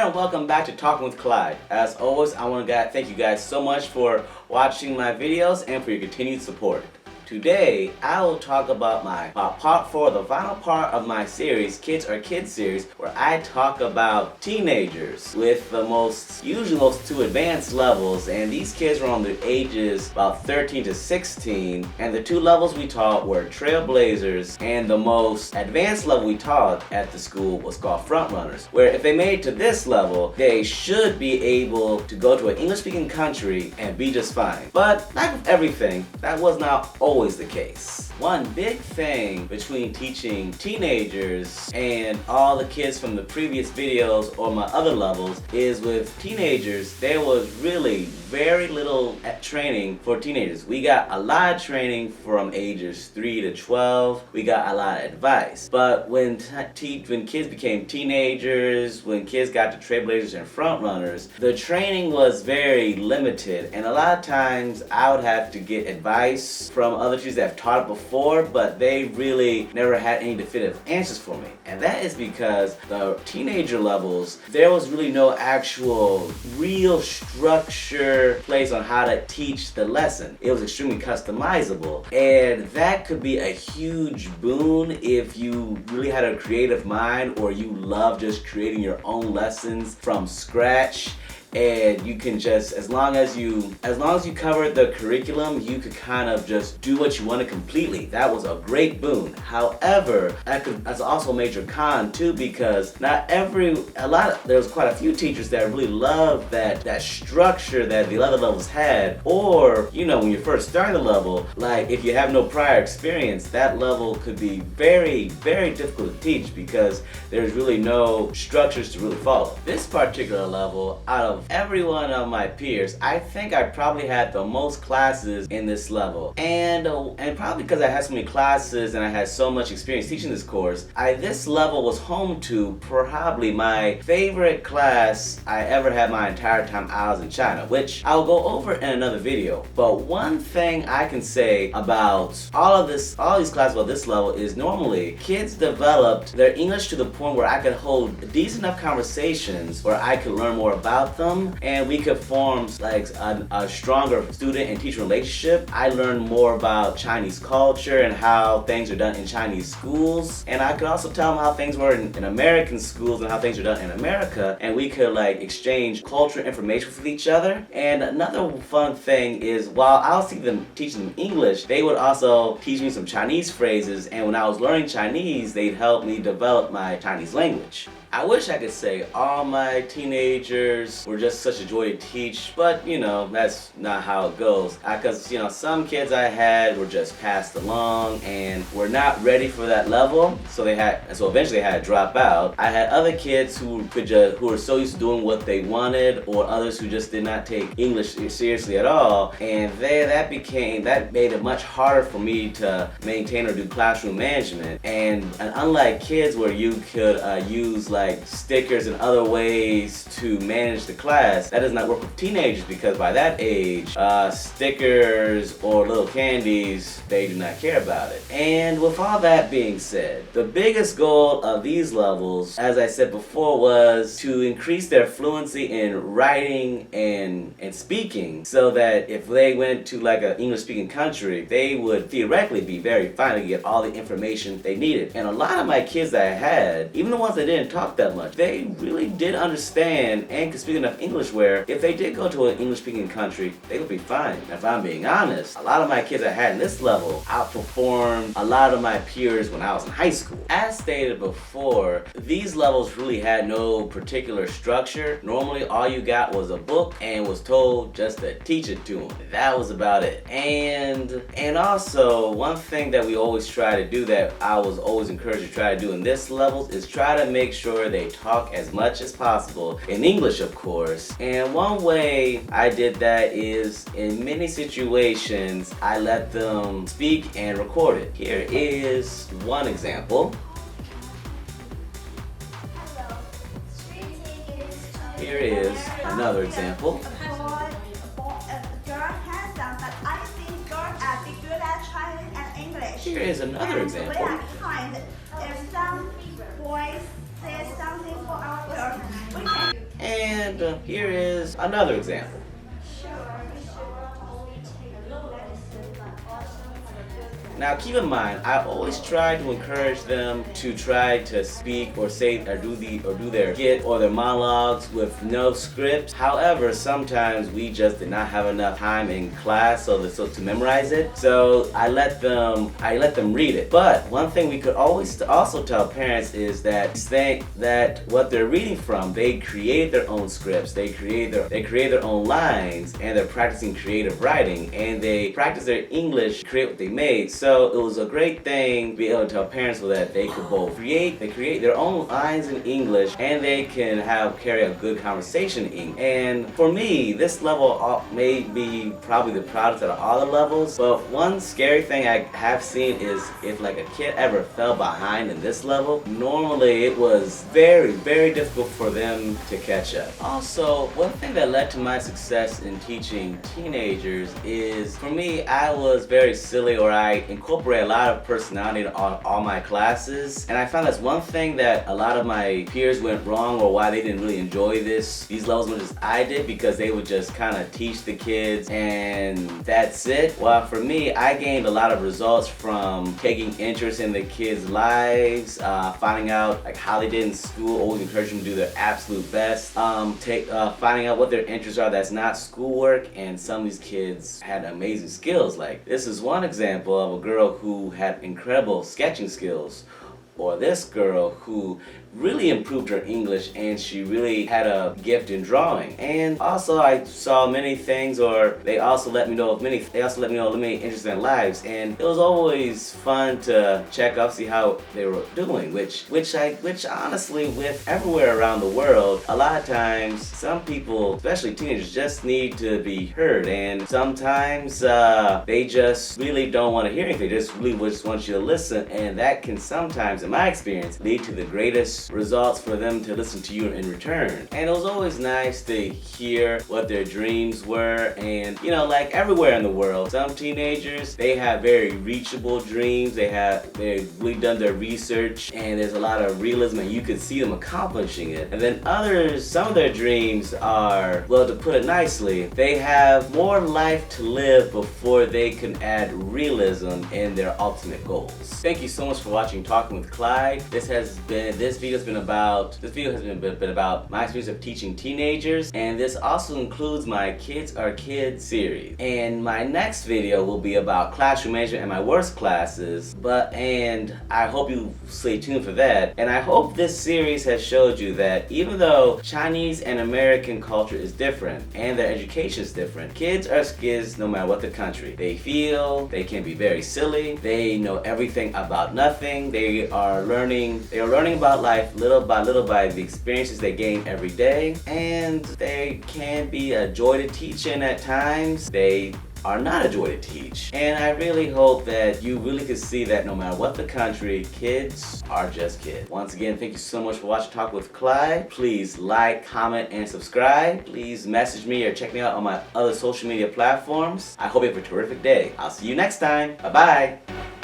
there, and welcome back to Talking with Clyde. As always, I want to thank you guys so much for watching my videos and for your continued support. Today, I will talk about part 4, the final part of my series, Kids Are Kids series, where I talk about teenagers with usually most 2 advanced levels, and these kids were on the ages about 13 to 16, and the 2 levels we taught were Trailblazers, and the most advanced level we taught at the school was called Frontrunners, where if they made it to this level, they should be able to go to an English-speaking country and be just fine. But like with everything, that was not always the case. One big thing between teaching teenagers and all the kids from the previous videos or my other levels is with teenagers, there was really very little training for teenagers. We got a lot of training from ages 3 to 12. We got a lot of advice. But when kids became teenagers, when kids got to Trailblazers and Frontrunners, the training was very limited, and a lot of times I would have to get advice from other teachers that have taught it before, but they really never had any definitive answers for me. And that is because the teenager levels, there was really no actual real structure place on how to teach the lesson. It was extremely customizable, and that could be a huge boon if you really had a creative mind or you love just creating your own lessons from scratch. And you can just, as long as you covered the curriculum, you could kind of just do what you wanted completely. That was a great boon. However, that's also a major con too, because there was quite a few teachers that really loved that structure that the other levels had. Or, you know, when you're first starting the level, like if you have no prior experience, that level could be very, very difficult to teach because there's really no structures to really follow. This particular level, out of every one of my peers, I think I probably had the most classes in this level, and probably because I had so many classes and I had so much experience teaching this course, this level was home to probably my favorite class I ever had my entire time I was in China, which I'll go over in another video. But one thing I can say about all these classes about this level is normally kids developed their English to the point where I could hold decent enough conversations where I could learn more about them, and we could form like a stronger student and teacher relationship. I learned more about Chinese culture and how things are done in Chinese schools, and I could also tell them how things were in American schools and how things are done in America, and we could like exchange cultural information with each other. And another fun thing is, while I was teaching them English, they would also teach me some Chinese phrases, and when I was learning Chinese, they'd help me develop my Chinese language. I wish I could say all my teenagers were just such a joy to teach, but you know, that's not how it goes. Because you know, some kids I had were just passed along and were not ready for that level, so eventually they had to drop out. I had other kids who were so used to doing what they wanted, or others who just did not take English seriously at all, and that made it much harder for me to maintain or do classroom management. And unlike kids where you could use like stickers and other ways to manage the class, that does not work with teenagers, because by that age, stickers or little candies, they do not care about it. And with all that being said, the biggest goal of these levels, as I said before, was to increase their fluency in writing and speaking, so that if they went to like an English-speaking country, they would theoretically be very fine to get all the information they needed. And a lot of my kids that I had, even the ones that didn't talk that much, they really did understand and could speak enough English where if they did go to an English-speaking country, they would be fine. If I'm being honest, a lot of my kids I had in this level outperformed a lot of my peers when I was in high school. As stated before, these levels really had no particular structure. Normally, all you got was a book and was told just to teach it to them. That was about it. And also, one thing that we always try to do, that I was always encouraged to try to do in this levels, is try to make sure they talk as much as possible in English, of course. And one way I did that is, in many situations, I let them speak and record it. Here is one example. Here is another example. Here is another example. And here is another example. Now keep in mind, I always try to encourage them to try to speak or say or do their skit or their monologues with no script. However, sometimes we just did not have enough time in class so to memorize it. So I let them read it. But one thing we could always also tell parents is that what they're reading from, they create their own scripts, they create their own lines, and they're practicing creative writing, and they practice their English, create what they made. So it was a great thing to be able to tell parents so that they could both create their own lines in English, and they can carry a good conversation in English. And for me, this level may be probably the proudest out of all the levels. But one scary thing I have seen is if like a kid ever fell behind in this level, normally it was very, very difficult for them to catch up. Also, one thing that led to my success in teaching teenagers is, for me, I was very silly, or I incorporate a lot of personality in all my classes, and I found that's one thing that a lot of my peers went wrong, or why they didn't really enjoy these levels much as I did, because they would just kind of teach the kids and that's it. Well, for me, I gained a lot of results from taking interest in the kids' lives, finding out like how they did in school, always encouraging them to do their absolute best, finding out what their interests are that's not schoolwork. And some of these kids had amazing skills. Like, this is one example of a girl who had incredible sketching skills, or this girl who really improved her English, and she really had a gift in drawing. And also I saw many things, or they also let me know of many interests in their lives, and it was always fun to check up, see how they were doing, which honestly, with everywhere around the world, a lot of times some people, especially teenagers, just need to be heard, and sometimes they just really don't want to hear anything, they just really just want you to listen, and that can sometimes, in my experience, lead to the greatest results for them to listen to you in return. And it was always nice to hear what their dreams were. And you know, like everywhere in the world, some teenagers, they have very reachable dreams, they've really done their research, and there's a lot of realism, and you can see them accomplishing it. And then others, some of their dreams are, well, to put it nicely, they have more life to live before they can add realism in their ultimate goals. Thank you so much for watching Talking with Clyde. This video has been about my experience of teaching teenagers, and this also includes my Kids Are Kids series. And my next video will be about classroom management and my worst classes, and I hope you stay tuned for that. And I hope this series has showed you that even though Chinese and American culture is different and their education is different, kids are kids no matter what the country. They can be very silly, they know everything about nothing, they are learning about life little by little by the experiences they gain every day, and they can be a joy to teach, and at times they are not a joy to teach. And I really hope that you really can see that no matter what the country, kids are just kids. Once again, thank you so much for watching Talk with Clyde. Please like, comment, and subscribe. Please message me or check me out on my other social media platforms. I hope you have a terrific day. I'll see you next time. Bye-bye.